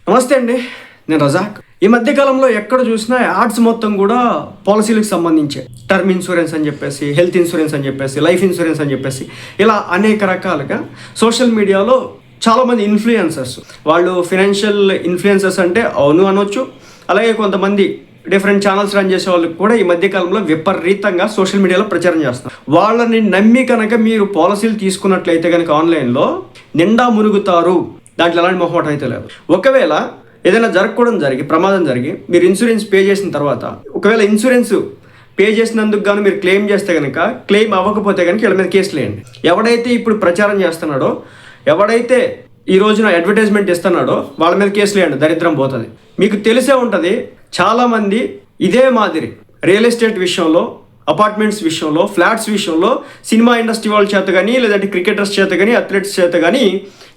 నమస్తే అండి, నేను రజాక్. ఈ మధ్య కాలంలో ఎక్కడ చూసినా యాడ్స్ మొత్తం కూడా పాలసీలకు సంబంధించే టర్మ్ ఇన్సూరెన్స్ అని చెప్పేసి, హెల్త్ ఇన్సూరెన్స్ అని చెప్పేసి, లైఫ్ ఇన్సూరెన్స్ అని చెప్పేసి ఇలా అనేక రకాలుగా సోషల్ మీడియాలో చాలామంది ఇన్ఫ్లుయెన్సర్స్, వాళ్ళు ఫినాన్షియల్ ఇన్ఫ్లుయెన్సర్స్ అంటే అవును అనొచ్చు. అలాగే కొంతమంది డిఫరెంట్ ఛానల్స్ రన్ చేసే వాళ్ళకి కూడా ఈ మధ్య కాలంలో విపరీతంగా సోషల్ మీడియాలో ప్రచారం చేస్తున్నారు. వాళ్ళని నమ్మి కనుక మీరు పాలసీలు తీసుకున్నట్లయితే కనుక ఆన్లైన్లో నిండా మునుగుతారు. దాంట్లో ఎలాంటి మొహమాటం అయితే లేదు. ఒకవేళ ఏదైనా జరిగి ప్రమాదం జరిగి మీరు ఇన్సూరెన్స్ పే చేసిన తర్వాత, ఒకవేళ ఇన్సూరెన్స్ పే చేసినందుకు గాను మీరు క్లెయిమ్ చేస్తే కనుక, క్లెయిమ్ అవ్వకపోతే కనుక వీళ్ళ మీద కేసులు వేయండి. ఎవడైతే ఇప్పుడు ప్రచారం చేస్తున్నాడో, ఎవడైతే ఈ రోజున అడ్వర్టైజ్మెంట్ ఇస్తున్నాడో వాళ్ళ మీద కేసులు వేయండి, దరిద్రం పోతుంది. మీకు తెలిసే ఉంటుంది, చాలామంది ఇదే మాదిరి రియల్ ఎస్టేట్ విషయంలో, అపార్ట్మెంట్స్ విషయంలో, ఫ్లాట్స్ విషయంలో సినిమా ఇండస్ట్రీ వాళ్ళ చేత కానీ, లేదంటే క్రికెటర్స్ చేత కానీ, అథ్లెట్స్ చేత కానీ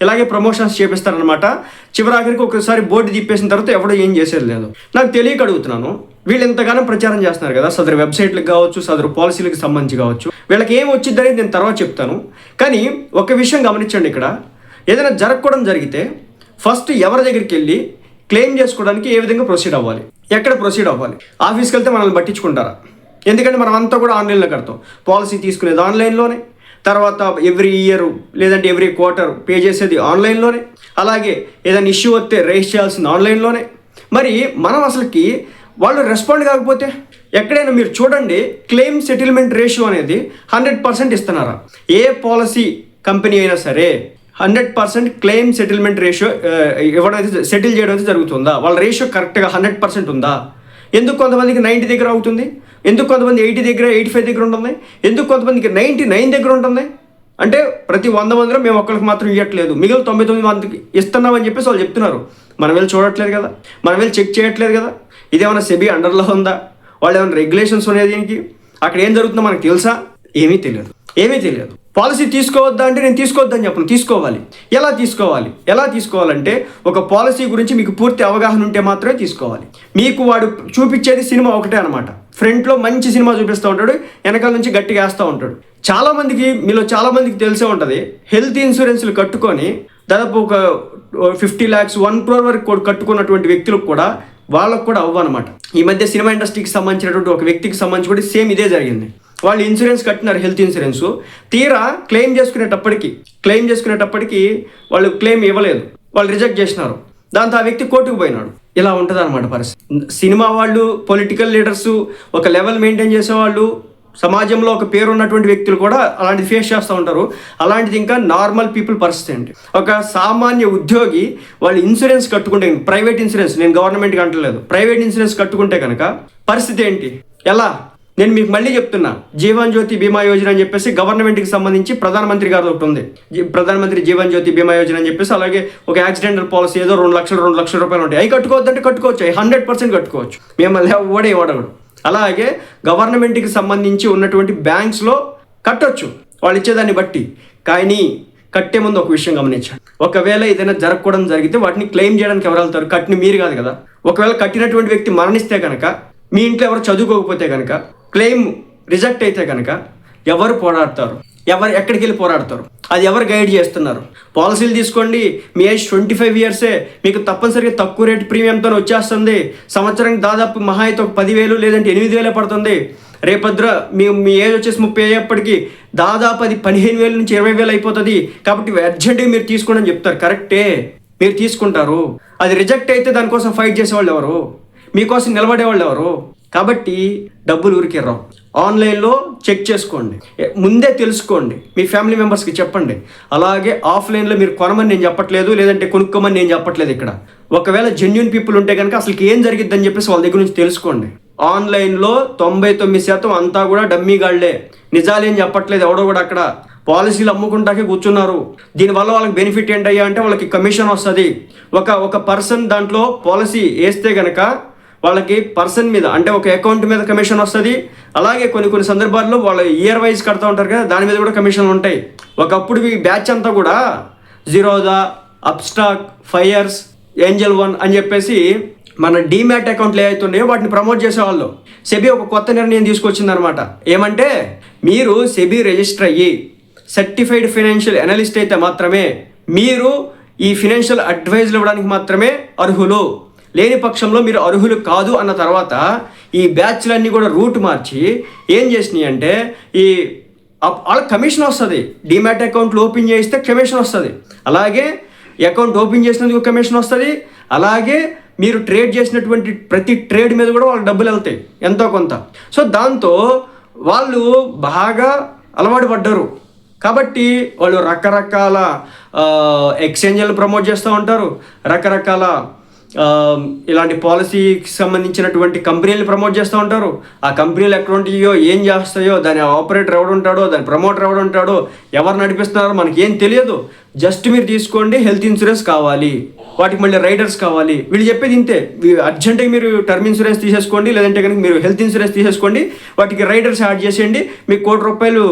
ఇలాగే ప్రమోషన్స్ చేపిస్తారనమాట. చివరాఖరికి ఒకసారి బోర్డు తిప్పేసిన తర్వాత ఎవడో ఏం చేసేది లేదు. నాకు తెలియక అడుగుతున్నాను, వీళ్ళు ఎంతగానో ప్రచారం చేస్తున్నారు కదా, సదరు వెబ్సైట్లకు కావచ్చు, సదరు పాలసీలకు సంబంధించి కావచ్చు, వీళ్ళకి ఏం వచ్చింది అనేది నేను తర్వాత చెప్తాను. కానీ ఒక విషయం గమనించండి, ఇక్కడ ఏదైనా జరగకూడదు జరిగితే ఫస్ట్ ఎవరి దగ్గరికి వెళ్ళి క్లెయిమ్ చేసుకోవడానికి ఏ విధంగా ప్రొసీడ్ అవ్వాలి, ఎక్కడ ప్రొసీడ్ అవ్వాలి? ఆఫీస్కి వెళ్తే మనల్ని పట్టించుకుంటారా? ఎందుకంటే మనం అంతా కూడా ఆన్లైన్లో కడతాం. పాలసీ తీసుకునేది ఆన్లైన్లోనే, తర్వాత ఎవ్రీ ఇయర్ లేదంటే ఎవ్రీ క్వార్టర్ పే చేసేది ఆన్లైన్లోనే, అలాగే ఏదైనా ఇష్యూ వస్తే రైజ్ చేయాల్సింది ఆన్లైన్లోనే. మరి మనం అసలుకి వాళ్ళు రెస్పాండ్ కాకపోతే ఎక్కడైనా మీరు చూడండి, క్లెయిమ్ సెటిల్మెంట్ రేషియో అనేది 100% ఇస్తున్నారా? ఏ పాలసీ కంపెనీ అయినా సరే 100% క్లెయిమ్ సెటిల్మెంట్ రేషియో ఇవ్వడం అయితే, సెటిల్ చేయడం అయితే జరుగుతుందా? వాళ్ళ రేషియో కరెక్ట్గా 100% ఉందా? ఎందుకు కొంతమందికి 90 దగ్గర అవుతుంది? ఎందుకు కొంతమంది 80 దగ్గర, 85 దగ్గర ఉంటుంది? ఎందుకు కొంతమందికి 99 దగ్గర ఉంటుంది? అంటే ప్రతి 100 మందిలో మేము ఒక్కరికి మాత్రం ఇవ్వట్లేదు, మిగిలిన 99 మందికి ఇస్తున్నామని చెప్పేసి వాళ్ళు చెప్తున్నారు. మనం వెళ్ళి చూడట్లేదు కదా, మనం వెళ్ళి చెక్ చేయట్లేదు కదా. ఇదేమైనా సెబీ అండర్లో ఉందా? వాళ్ళు ఏమైనా రెగ్యులేషన్స్ ఉన్నాయి దీనికి? అక్కడ ఏం జరుగుతుందో మనకు తెలుసా? ఏమీ తెలియదు. పాలసీ తీసుకోవద్దా అంటే నేను తీసుకోవద్దని చెప్పను, తీసుకోవాలి. ఎలా తీసుకోవాలంటే ఒక పాలసీ గురించి మీకు పూర్తి అవగాహన ఉంటే మాత్రమే తీసుకోవాలి. మీకు వాడు చూపించేది సినిమా ఒకటే అనమాట. ఫ్రంట్లో మంచి సినిమా చూపిస్తూ ఉంటాడు, వెనకాల నుంచి గట్టిగా వేస్తూ ఉంటాడు. మీలో చాలామందికి తెలిసే ఉంటుంది, హెల్త్ ఇన్సూరెన్స్లు కట్టుకొని దాదాపు ఒక 50 lakhs 1 crore వరకు కట్టుకున్నటువంటి వ్యక్తులకు కూడా, వాళ్ళకు కూడా అవ్వనమాట. ఈ మధ్య సినిమా ఇండస్ట్రీకి సంబంధించినటువంటి ఒక వ్యక్తికి సంబంధించి కూడా సేమ్ ఇదే జరిగింది. వాళ్ళు ఇన్సూరెన్స్ కట్టినారు, హెల్త్ ఇన్సూరెన్స్. తీరా క్లెయిమ్ చేసుకునేటప్పటికి వాళ్ళు క్లెయిమ్ ఇవ్వలేదు, వాళ్ళు రిజెక్ట్ చేసినారు. దాంతో ఆ వ్యక్తి కోర్టుకు పోయినాడు. ఇలా ఉంటుంది అనమాట పరిస్థితి. సినిమా వాళ్ళు, పొలిటికల్ లీడర్స్, ఒక లెవెల్ మెయింటైన్ చేసేవాళ్ళు, సమాజంలో ఒక పేరు ఉన్నటువంటి వ్యక్తులు కూడా అలాంటిది ఫేస్ చేస్తూ ఉంటారు. అలాంటిది ఇంకా నార్మల్ పీపుల్ పరిస్థితి ఏంటి? ఒక సామాన్య ఉద్యోగి వాళ్ళు ఇన్సూరెన్స్ కట్టుకుంటే, ప్రైవేట్ ఇన్సూరెన్స్, నేను గవర్నమెంట్కి అంటలేదు, ప్రైవేట్ ఇన్సూరెన్స్ కట్టుకుంటే కనుక పరిస్థితి ఏంటి? ఎలా? నేను మీకు మళ్ళీ చెప్తున్నా, జీవన్ జ్యోతి బీమా యోజన అని చెప్పేసి గవర్నమెంట్కి సంబంధించి ప్రధానమంత్రి గారు ఒకటి ఉంది, ప్రధానమంత్రి జీవన్ జ్యోతి బీమా యోజన అని చెప్పేసి. అలాగే ఒక యాక్సిడెంటల్ పాలసీ ఏదో 2 లక్షల రూపాయలు ఉంటాయి. అవి కట్టుకోవద్దంటే కట్టుకోవచ్చు, 100% కట్టుకోవచ్చు, మిమ్మల్ని ఓడగడు. అలాగే గవర్నమెంట్కి సంబంధించి ఉన్నటువంటి బ్యాంక్స్లో కట్టొచ్చు వాళ్ళు ఇచ్చేదాన్ని బట్టి. కానీ కట్టే ముందు ఒక విషయం గమనించండి, ఒకవేళ ఏదైనా జరగకూడదు జరిగితే వాటిని క్లెయిమ్ చేయడానికి ఎవరు వెళ్తారు? కట్టిన మీరు కాదు కదా. ఒకవేళ కట్టినటువంటి వ్యక్తి మరణిస్తే కనుక, మీ ఇంట్లో ఎవరు చదువుకోకపోతే కనుక, క్లెయిమ్ రిజెక్ట్ అయితే కనుక ఎవరు పోరాడతారు? ఎక్కడికి వెళ్ళి పోరాడతారు? అది ఎవరు గైడ్ చేస్తున్నారు? పాలసీలు తీసుకోండి, మీ ఏజ్ 25 years, మీకు తప్పనిసరిగా తక్కువ రేటు ప్రీమియంతో వచ్చేస్తుంది. సంవత్సరానికి దాదాపు మహా అయితే 10,000 లేదంటే 8,000 పడుతుంది. రేపొద్దున మీ ఏజ్ వచ్చేసి 30 అయ్యేప్పటికి దాదాపు అది 15,000 నుంచి 20,000 అయిపోతుంది. కాబట్టి అర్జెంట్గా మీరు తీసుకోండి అని చెప్తారు. కరెక్టే, మీరు తీసుకుంటారు. అది రిజెక్ట్ అయితే దానికోసం ఫైట్ చేసేవాళ్ళు ఎవరు? మీకోసం నిలబడేవాళ్ళు ఎవరు? కాబట్టి డబ్బులు ఊరికే రావు. ఆన్లైన్లో చెక్ చేసుకోండి, ముందే తెలుసుకోండి, మీ ఫ్యామిలీ మెంబర్స్కి చెప్పండి. అలాగే ఆఫ్లైన్లో మీరు కొనమని నేను చెప్పట్లేదు, లేదంటే కొనుక్కోమని నేను చెప్పట్లేదు. ఇక్కడ ఒకవేళ జెన్యూన్ పీపుల్ ఉంటే కనుక అసలు ఏం జరిగిద్దని చెప్పేసి వాళ్ళ దగ్గర నుంచి తెలుసుకోండి. ఆన్లైన్లో 99% అంతా కూడా డమ్మీ గాళ్లే, నిజాలేం చెప్పట్లేదు ఎవడో కూడా. అక్కడ పాలసీలు అమ్ముకుంటాకే కూర్చున్నారు. దీనివల్ల వాళ్ళకి బెనిఫిట్ ఏంటయ్యా అంటే వాళ్ళకి కమిషన్ వస్తుంది. ఒక పర్సన్ దాంట్లో పాలసీ వేస్తే కనుక వాళ్ళకి పర్సన్ మీద, అంటే ఒక అకౌంట్ మీద కమిషన్ వస్తుంది. అలాగే కొన్ని సందర్భాల్లో వాళ్ళు ఇయర్ వైజ్ కడుతూ ఉంటారు కదా, దాని మీద కూడా కమిషన్లు ఉంటాయి. ఒకప్పుడు ఈ బ్యాచ్ అంతా కూడా Zerodha, Upstox, fires, Angel one అని చెప్పేసి మన డీమ్యాట్ అకౌంట్లు ఏవైతున్నాయో వాటిని ప్రమోట్ చేసేవాళ్ళు. సెబీ ఒక కొత్త నిర్ణయం తీసుకొచ్చిందనమాట. ఏమంటే, మీరు సెబీ రిజిస్టర్ అయ్యి సర్టిఫైడ్ ఫైనాన్షియల్ అనలిస్ట్ అయితే మాత్రమే మీరు ఈ ఫినాన్షియల్ అడ్వైజ్లు ఇవ్వడానికి మాత్రమే అర్హులు, లేని పక్షంలో మీరు అర్హులు కాదు అన్న తర్వాత ఈ బ్యాచ్లన్నీ కూడా రూట్ మార్చి ఏం చేసినాయి అంటే ఈ వాళ్ళకి కమిషన్ వస్తుంది. డిమాట్ అకౌంట్లు ఓపెన్ చేయిస్తే కమిషన్ వస్తుంది, అలాగే అకౌంట్ ఓపెన్ చేసినందుకు కమిషన్ వస్తుంది, అలాగే మీరు ట్రేడ్ చేసినటువంటి ప్రతి ట్రేడ్ మీద కూడా వాళ్ళకి డబ్బులు వెళ్తాయి ఎంతో కొంత. సో దాంతో వాళ్ళు బాగా అలవాటు పడ్డారు కాబట్టి వాళ్ళు రకరకాల ఎక్స్చేంజ్లను ప్రమోట్ చేస్తూ ఉంటారు, రకరకాల ఇలాంటి పాలసీకి సంబంధించినటువంటి కంపెనీలు ప్రమోట్ చేస్తూ ఉంటారు. ఆ కంపెనీలు ఎక్కడ ఉంటాయో, ఏం చేస్తాయో, దాని ఆపరేటర్ ఎవడు ఉంటాడో, దాని ప్రమోటర్ ఎవడు ఉంటాడో, ఎవరు నడిపిస్తున్నారో మనకి ఏం తెలియదు. జస్ట్ మీరు తీసుకోండి, హెల్త్ ఇన్సూరెన్స్ కావాలి, వాటికి మళ్ళీ రైడర్స్ కావాలి, వీళ్ళు చెప్పేది ఇంతే. అర్జెంటుగా మీరు టర్మ్ ఇన్సూరెన్స్ తీసేసుకోండి, లేదంటే కనుక మీరు హెల్త్ ఇన్సూరెన్స్ తీసేసుకోండి, వాటికి రైడర్స్ యాడ్ చేసేయండి, మీకు ₹1,00,00,000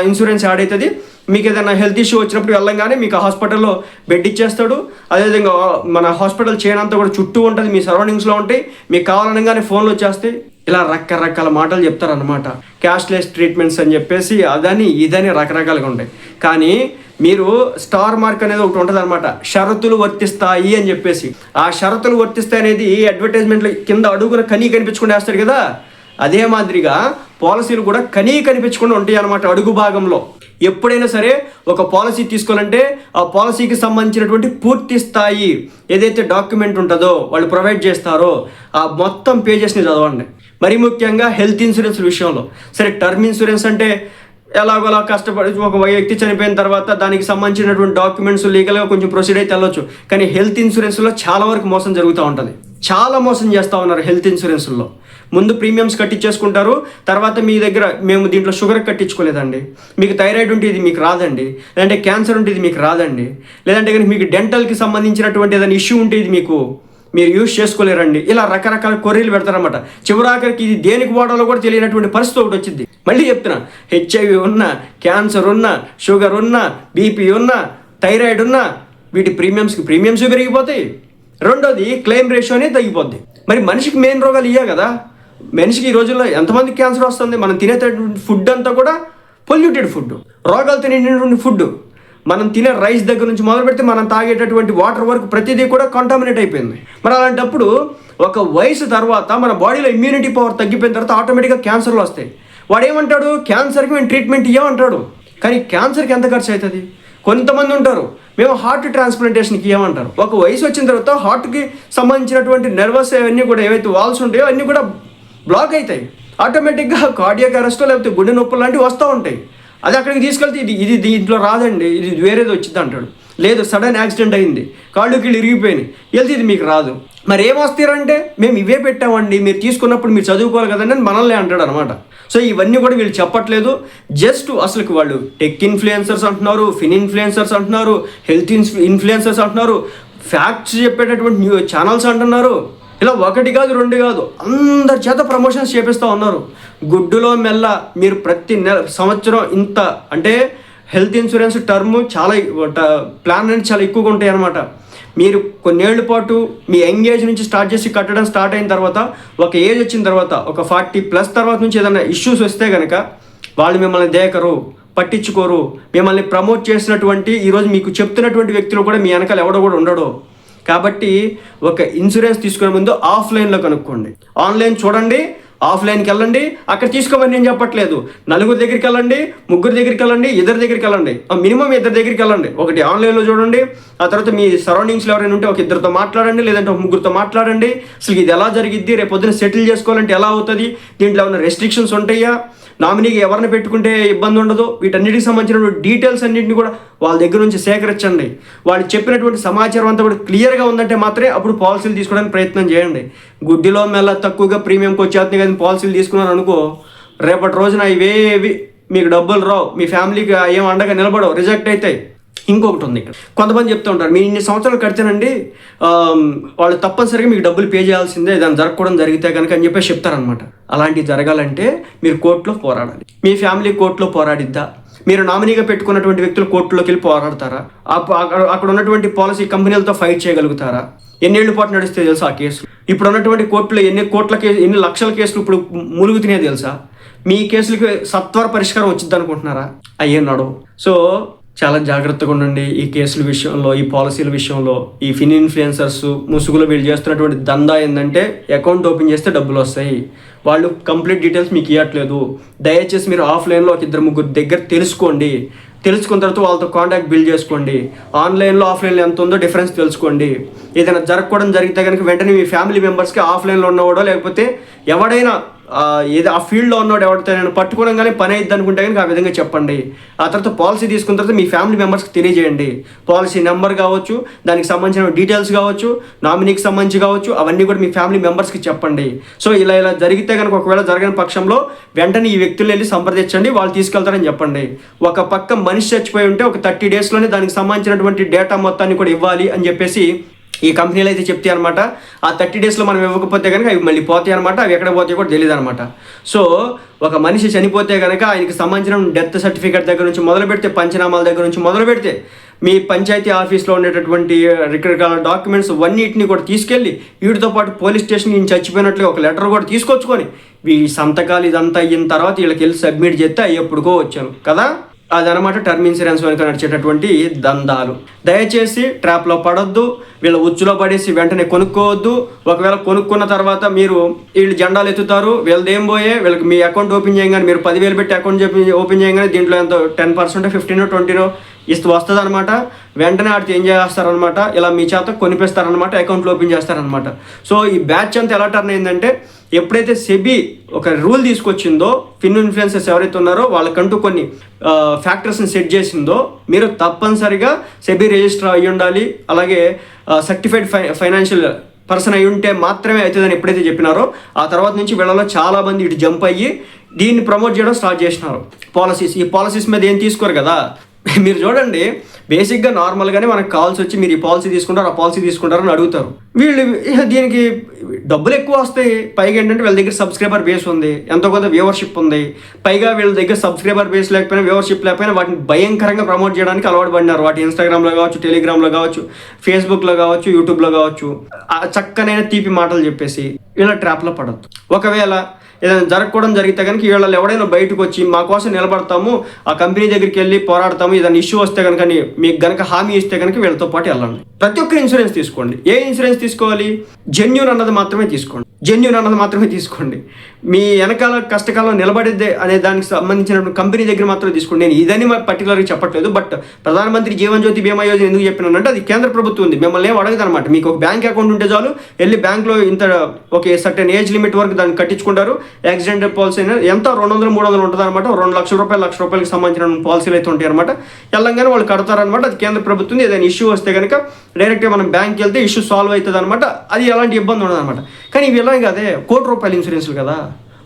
ఇన్సూరెన్స్ యాడ్ అవుతుంది. మీకు ఏదైనా హెల్త్ ఇష్యూ వచ్చినప్పుడు వెళ్ళంగానే మీకు హాస్పిటల్లో బెడ్ ఇచ్చేస్తాడు. అదేవిధంగా మన హాస్పిటల్ చైన్ అంతా కూడా చుట్టూ ఉంటుంది, మీ సరౌండింగ్స్లో ఉంటాయి, మీకు కావాలనగానే ఫోన్లు వచ్చేస్తాయి. ఇలా రకరకాల మాటలు చెప్తారనమాట. క్యాష్లెస్ ట్రీట్మెంట్స్ అని చెప్పేసి అదని ఇదని రకరకాలుగా ఉంటాయి. కానీ మీరు స్టార్ మార్క్ అనేది ఒకటి ఉంటుంది అనమాట, షరతులు వర్తిస్తాయి అని చెప్పేసి. ఆ షరతులు వర్తిస్తాయి అనేది అడ్వర్టైజ్మెంట్లో కింద అడుగున కనిపించకుండా వేస్తాడు కదా, అదే మాదిరిగా పాలసీలు కూడా కనిపించకుండా ఉంటాయి అన్నమాట. అడుగు భాగంలో ఎప్పుడైనా సరే ఒక పాలసీ తీసుకోవాలంటే ఆ పాలసీకి సంబంధించినటువంటి పూర్తి స్థాయి ఏదైతే డాక్యుమెంట్ ఉంటుందో వాళ్ళు ప్రొవైడ్ చేస్తారో ఆ మొత్తం పేజెస్ని చదవండి. మరీ ముఖ్యంగా హెల్త్ ఇన్సూరెన్స్ విషయంలో. సరే, టర్మ్ ఇన్సూరెన్స్ అంటే ఎలాగోలా కష్టపడి ఒక వ్యక్తి చనిపోయిన తర్వాత దానికి సంబంధించినటువంటి డాక్యుమెంట్స్ లీగల్గా కొంచెం ప్రొసీడ్ అయితే వెళ్ళొచ్చు. కానీ హెల్త్ ఇన్సూరెన్స్లో చాలా వరకు మోసం జరుగుతూ ఉంటుంది. చాలా మోసం చేస్తూ ఉన్నారు హెల్త్ ఇన్సూరెన్స్లో. ముందు ప్రీమియమ్స్ కట్టించేసుకుంటారు, తర్వాత మీ దగ్గర మేము దీంట్లో షుగర్ కట్టించుకోలేదండి, మీకు థైరాయిడ్ ఉంటే ఇది మీకు రాదండి, లేదంటే క్యాన్సర్ ఉంటే ఇది మీకు రాదండి, లేదంటే కానీ మీకు డెంటల్కి సంబంధించినటువంటి ఏదైనా ఇష్యూ ఉంటే ఇది మీరు యూజ్ చేసుకోలేరండి. ఇలా రకరకాల కొర్రీలు పెడతారన్నమాట. చివరాఖరికి ఇది దేనికి వాడాలో కూడా తెలియనటువంటి పరిస్థితి ఒకటి వచ్చింది. మళ్ళీ చెప్తున్నా, HIV ఉన్నా, క్యాన్సర్ ఉన్నా, షుగర్ ఉన్నా, బీపీ ఉన్నా, థైరాయిడ్ ఉన్నా, వీటి ప్రీమియమ్స్ పెరిగిపోతాయి. రెండోది క్లెయిమ్ రేషియో అనేది తగ్గిపోద్ది. మరి మనిషికి మెయిన్ రోగాలు ఇవే కదా. మనిషికి ఈ రోజుల్లో ఎంతమందికి క్యాన్సర్ వస్తుంది? మనం తినేటటువంటి ఫుడ్ అంతా కూడా పొల్యూటెడ్ ఫుడ్, రోగాలు తినేటటువంటి ఫుడ్. మనం తినే రైస్ దగ్గర నుంచి మొదలు పెడితే మనం తాగేటటువంటి వాటర్ వరకు ప్రతిదీ కూడా కాంటామినేట్ అయిపోయింది. మరి అలాంటప్పుడు ఒక వయసు తర్వాత మన బాడీలో ఇమ్యూనిటీ పవర్ తగ్గిపోయిన తర్వాత ఆటోమేటిక్గా క్యాన్సర్లు వస్తాయి. వాడు ఏమంటాడు, క్యాన్సర్కి మేము ట్రీట్మెంట్ ఇవ్వమంటాడు. కానీ క్యాన్సర్కి ఎంత ఖర్చు అవుతుంది? కొంతమంది ఉంటారు, మేము హార్ట్ ట్రాన్స్ప్లాంటేషన్కి ఇవ్వమంటారు. ఒక వయసు వచ్చిన తర్వాత హార్ట్కి సంబంధించినటువంటి నర్వస్ అవన్నీ కూడా ఏవైతే వాల్స్ ఉంటాయో అన్నీ కూడా బ్లాక్ అవుతాయి. ఆటోమేటిక్గా కార్డియాక్ అరెస్టో లేకపోతే గుండె నొప్పులు లాంటివి వస్తూ ఉంటాయి. అది అక్కడికి తీసుకెళ్తే ఇది దీంట్లో రాదండి, ఇది వేరేది వచ్చింది అంటాడు. లేదు, సడన్ యాక్సిడెంట్ అయింది, కాళ్ళు కీళ్ళు ఇరిగిపోయినాయి, వెళ్తే ఇది మీకు రాదు. మరి ఏమొస్తారంటే మేము ఇవే పెట్టామండి, మీరు తీసుకున్నప్పుడు మీరు చదువుకోవాలి కదండి అని మనల్ని అంటాడు అనమాట. సో ఇవన్నీ కూడా వీళ్ళు చెప్పట్లేదు. జస్ట్ అసలుకి వాళ్ళు టెక్ ఇన్ఫ్లుయెన్సర్స్ అంటున్నారు, ఫిన్ ఇన్ఫ్లుయెన్సర్స్ అంటున్నారు, హెల్త్ ఇన్ఫ్లుయెన్సర్స్ అంటున్నారు, ఫ్యాక్ట్స్ చెప్పేటటువంటి ఛానల్స్ అంటున్నారు. ఇలా ఒకటి కాదు, రెండు కాదు, అందరి చేత ప్రమోషన్స్ చేపిస్తూ ఉన్నారు. గుడ్డులో మెల్ల మీరు ప్రతి సంవత్సరం ఇంత అంటే హెల్త్ ఇన్సూరెన్స్ టర్మ్ చాలా ప్లాన్ అనేది చాలా ఎక్కువగా ఉంటాయి అన్నమాట. మీరు కొన్నేళ్ల పాటు మీ యంగ్ ఏజ్ నుంచి స్టార్ట్ చేసి కట్టడం స్టార్ట్ అయిన తర్వాత ఒక ఏజ్ వచ్చిన తర్వాత ఒక 40+ తర్వాత నుంచి ఏదైనా ఇష్యూస్ వస్తే కనుక వాళ్ళు మిమ్మల్ని దేకరు, పట్టించుకోరు. మిమ్మల్ని ప్రమోట్ చేసినటువంటి ఈరోజు మీకు చెప్తున్నటువంటి వ్యక్తులు కూడా మీ వెనకాల ఎవడో కూడా ఉండడు. కాబట్టి ఒక ఇన్సూరెన్స్ తీసుకునే ముందు ఆఫ్లైన్లో కనుక్కోండి. ఆన్లైన్ చూడండి, ఆఫ్లైన్కి వెళ్ళండి, అక్కడ తీసుకోమని నేను చెప్పట్లేదు. నలుగురు దగ్గరికి వెళ్ళండి, ముగ్గురు దగ్గరికి వెళ్ళండి, ఇద్దరి దగ్గరికి వెళ్ళండి, మినిమం ఇద్దరి దగ్గరికి వెళ్ళండి. ఒకటి ఆన్లైన్లో చూడండి, ఆ తర్వాత మీ సరౌండింగ్స్లో ఎవరైనా ఉంటే ఒక ఇద్దరితో మాట్లాడండి, లేదంటే ఒక ముగ్గురితో మాట్లాడండి. అసలు ఇది ఎలా జరిగిద్ది, రేపు పొద్దున సెటిల్ చేసుకోవాలంటే ఎలా అవుతుంది, దీంట్లో ఏమైనా రెస్ట్రిక్షన్స్ ఉంటాయా, నామినీకి ఎవరిని పెట్టుకుంటే ఇబ్బంది ఉండదు, వీటన్నిటికి సంబంధించిన డీటెయిల్స్ అన్నింటినీ కూడా వాళ్ళ దగ్గర నుంచి సేకరించండి. వాళ్ళు చెప్పినటువంటి సమాచారం అంతా కూడా క్లియర్గా ఉందంటే మాత్రమే అప్పుడు పాలసీలు తీసుకోవడానికి ప్రయత్నం చేయండి. గుడ్డిలో మెల్ల తక్కువగా ప్రీమియంకి వచ్చేస్తుంది కానీ పాలసీలు తీసుకున్నారు అనుకో, రేపటి రోజున ఇవేవి మీకు డబ్బులు రావు, మీ ఫ్యామిలీకి ఏం అండగా నిలబడవు, రిజెక్ట్ అవుతాయి. ఇంకొకటి ఉంది, ఇక్కడ కొంతమంది చెప్తూ ఉంటారు, మీరు ఇన్ని సంవత్సరాలు కడితేనండి వాళ్ళు తప్పనిసరిగా మీకు డబ్బులు పే చేయాల్సిందే, దాన్ని జరగకూడదు జరిగితే కనుక అని చెప్పేసి చెప్తారనమాట. అలాంటివి జరగాలంటే మీరు కోర్టులో పోరాడాలి. మీ ఫ్యామిలీ కోర్టులో పోరాడిద్దా? మీరు నామినీగా పెట్టుకున్నటువంటి వ్యక్తులు కోర్టులోకి వెళ్ళి పోరాడతారా? అక్కడ ఉన్నటువంటి పాలసీ కంపెనీలతో ఫైట్ చేయగలుగుతారా? ఎన్నేళ్ల పాటు నడిస్తే తెలుసా ఆ కేసు? ఇప్పుడు ఉన్నటువంటి కోర్టులో ఎన్ని లక్షల కేసులు ఇప్పుడు ములుగుతున్నాయో తెలుసా? మీ కేసులకి సత్వర పరిష్కారం వచ్చింది అనుకుంటున్నారా? అయ్యే నడవు. సో చాలా జాగ్రత్తగా ఉండండి ఈ కేసుల విషయంలో, ఈ పాలసీల విషయంలో. ఈ ఫిన్ ఇన్ఫ్లుయెన్సర్స్ ముసుగులో వీళ్ళు చేస్తున్నటువంటి దందా ఏంటంటే అకౌంట్ ఓపెన్ చేస్తే డబ్బులు వస్తాయి, వాళ్ళు కంప్లీట్ డీటెయిల్స్ మీకు ఇవ్వట్లేదు. దయచేసి మీరు ఆఫ్లైన్లో ఒక 2-3 దగ్గర తెలుసుకోండి. తెలుసుకున్న తర్వాత వాళ్ళతో కాంటాక్ట్ బిల్డ్ చేసుకోండి. ఆన్లైన్లో ఆఫ్లైన్లో ఎంత ఉందో డిఫరెన్స్ తెలుసుకోండి. ఏదైనా జరగకూడదు జరిగితే కనుక వెంటనే మీ ఫ్యామిలీ మెంబర్స్కి ఆఫ్లైన్లో ఉన్నవాడో లేకపోతే ఎవడైనా ఏదో ఆ ఫీల్డ్లో ఉన్నవాడు ఎవరితో నేను పట్టుకోవడంగానే పని అయిద్ది అనుకుంటే కనుక ఆ విధంగా చెప్పండి. ఆ తర్వాత పాలసీ తీసుకున్న తర్వాత మీ ఫ్యామిలీ మెంబర్స్కి తెలియజేయండి. పాలసీ నెంబర్ కావచ్చు, దానికి సంబంధించిన డీటెయిల్స్ కావచ్చు, నామినీకి సంబంధించి కావచ్చు, అవన్నీ కూడా మీ ఫ్యామిలీ మెంబర్స్కి చెప్పండి. సో ఇలా జరిగితే కనుక ఒకవేళ జరగని పక్షంలో వెంటనే ఈ వ్యక్తులు వెళ్ళి సంప్రదించండి, వాళ్ళు తీసుకెళ్తారని చెప్పండి. ఒక పక్క మనిషి చచ్చిపోయి ఉంటే ఒక 30 డేస్లోనే దానికి సంబంధించినటువంటి డేటా మొత్తాన్ని కూడా ఇవ్వాలి అని చెప్పేసి ఈ కంపెనీలు అయితే చెప్తాయి అనమాట. ఆ 30 డేస్లో మనం ఇవ్వకపోతే కనుక అవి మళ్ళీ పోతాయి అనమాట. అవి ఎక్కడ పోతాయో కూడా తెలియదు అనమాట. సో ఒక మనిషి చనిపోతే కనుక ఆయనకి సంబంధించిన డెత్ సర్టిఫికేట్ దగ్గర నుంచి మొదలు పెడితే, పంచనామాల దగ్గర నుంచి మొదలు పెడితే, మీ పంచాయతీ ఆఫీస్లో ఉండేటటువంటి రకరకాల డాక్యుమెంట్స్ అన్నిటిని కూడా తీసుకెళ్ళి వీటితో పాటు పోలీస్ స్టేషన్ ఈయన చచ్చిపోయినట్లుగా ఒక లెటర్ కూడా తీసుకొచ్చుకొని ఈ సంతకాలు ఇదంతా అయిన తర్వాత వీళ్ళకి వెళ్ళి సబ్మిట్ చేస్తే ఎప్పుడుకో వచ్చాను కదా. అదనమాట టర్మ్ ఇన్సూరెన్స్ వెనుక నడిచేటటువంటి దందాలు. దయచేసి ట్రాప్లో పడొద్దు, వీళ్ళ ఉచ్చులో పడేసి వెంటనే కొనుక్కోవద్దు. ఒకవేళ కొనుక్కున్న తర్వాత మీరు వీళ్ళు జెండాలు ఎత్తుతారు, వీళ్ళది ఏం పోయే వీళ్ళకి మీ అకౌంట్ ఓపెన్ చేయగానే మీరు 10,000 పెట్టి అకౌంట్ ఓపెన్ చేయగానే దీంట్లో ఎంతో 10%, 15, 20 వస్తుంది అనమాట. వెంటనే ఆడితే ఏం చేస్తారనమాట, ఇలా మీ చేత కొనిపిస్తారనమాట, అకౌంట్లు ఓపెన్ చేస్తారనమాట. సో ఈ బ్యాచ్ అంతా ఎలా టర్న్ అయిందంటే, ఎప్పుడైతే సెబీ ఒక రూల్ తీసుకొచ్చిందో ఫిన్ ఇన్ఫ్లుయెన్సర్స్ ఎవరైతే ఉన్నారో వాళ్ళకంటూ కొన్ని ఫ్యాక్టర్స్ని సెట్ చేసిందో, మీరు తప్పనిసరిగా సెబీ రిజిస్టర్ అయ్యి ఉండాలి, అలాగే సర్టిఫైడ్ ఫైనాన్షియల్ పర్సన్ అయి ఉంటే మాత్రమే అవుతుందని ఎప్పుడైతే చెప్పినారో ఆ తర్వాత నుంచి వీళ్ళలో చాలామంది ఇటు జంప్ అయ్యి దీన్ని ప్రమోట్ చేయడం స్టార్ట్ చేసినారు. ఈ పాలసీస్ మీద ఏం తీసుకోరు కదా. మీరు చూడండి, బేసిక్గా నార్మల్గానే మనకు కాల్స్ వచ్చి మీరు ఈ పాలసీ తీసుకుంటారు, ఆ పాలసీ తీసుకుంటారని అడుగుతారు. వీళ్ళు దీనికి డబ్బులు ఎక్కువ వస్తాయి, పైగా ఏంటంటే వీళ్ళ దగ్గర సబ్స్క్రైబర్ బేస్ ఉంది, ఎంతో కొంత వ్యూవర్షిప్ ఉంది. పైగా వీళ్ళ దగ్గర సబ్స్క్రైబర్ బేస్ లేకపోయినా వ్యూవర్షిప్ లేకపోయినా వాటిని భయంకరంగా ప్రమోట్ చేయడానికి అలవాటు పడినారు. వాటి ఇన్స్టాగ్రామ్లో కావచ్చు, టెలిగ్రామ్లో కావచ్చు, ఫేస్బుక్లో కావచ్చు, యూట్యూబ్లో కావచ్చు, చక్కనైన తీపి మాటలు చెప్పేసి ఇలా ట్రాప్లో పడద్దు. ఒకవేళ ఏదైనా జరగకూడదు జరిగితే కనుక వీళ్ళు ఎవడైనా బయటకు వచ్చి మా కోసం నిలబడతాము, ఆ కంపెనీ దగ్గరికి వెళ్ళి పోరాడతాము, ఏదైనా ఇష్యూ వస్తే కనుక మీకు కనుక హామీ ఇస్తే కనుక వీళ్ళతో పాటు వెళ్ళండి. ప్రతి ఒక్క ఇన్సూరెన్స్ తీసుకోండి. ఏ ఇన్సూరెన్స్ తీసుకోవాలి? జెన్యూన్ అన్నది మాత్రమే తీసుకోండి. మీ వెనకాల కష్టకాలం నిలబడిద్దే అనే దానికి సంబంధించిన కంపెనీ దగ్గర మాత్రం తీసుకోండి. నేను ఇదని పర్టికులర్గా చెప్పట్లేదు, బట్ ప్రధానమంత్రి జీవన్ జ్యోతి బీమా యోజన ఎందుకు చెప్పినానంటే అది కేంద్ర ప్రభుత్వం ఉంది, మిమ్మల్ని ఏం అడగదు అనమాట. మీకు ఒక బ్యాంక్ అకౌంట్ ఉంటే చాలు, వెళ్ళి బ్యాంక్లో ఇంత ఒక సర్టెన్ ఏజ్ లిమిట్ వరకు దాన్ని కట్టించుకుంటారు. యాక్సిడెంటల్ పాలసీ ఎంత 200-300 ఉంటుంది అనమాట. 2 లక్షల రూపాయలు, 1 లక్ష రూపాయలకి సంబంధించిన పాలసీలు అయితే ఉంటాయి అనమాట. వెళ్ళంగానే వాళ్ళు కడతారనమాట. అది కేంద్ర ప్రభుత్వం. ఏదైనా ఇష్యూ వస్తే కనుక డైరెక్ట్గా మనం బ్యాంక్కి వెళ్తే ఇష్యూ సాల్వ్ అవుతుంది అనమాట. అది ఎలాంటి ఇబ్బంది ఉండదు అనమాట. కానీ ఇవి ఎలా కాదే, ₹1,00,00,000 ఇన్సూరెన్స్లు కదా.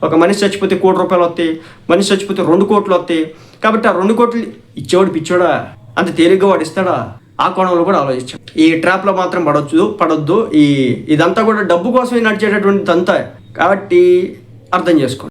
ఒక మనిషి చచ్చిపోతే ₹1,00,00,000 వస్తాయి, మనిషి చచ్చిపోతే 2 కోట్లు వస్తాయి. కాబట్టి ఆ 2 కోట్లు ఇచ్చేవాడు పిచ్చోడా, అంత తేలిగ్గా వాడు ఇస్తాడా? ఆ కోణంలో కూడా ఆలోచించాం. ఈ ట్రాప్లో మాత్రం పడొద్దు. ఇదంతా కూడా డబ్బు కోసమే నడిచేటటువంటిది అంతా. కాబట్టి అర్థం చేసుకోండి.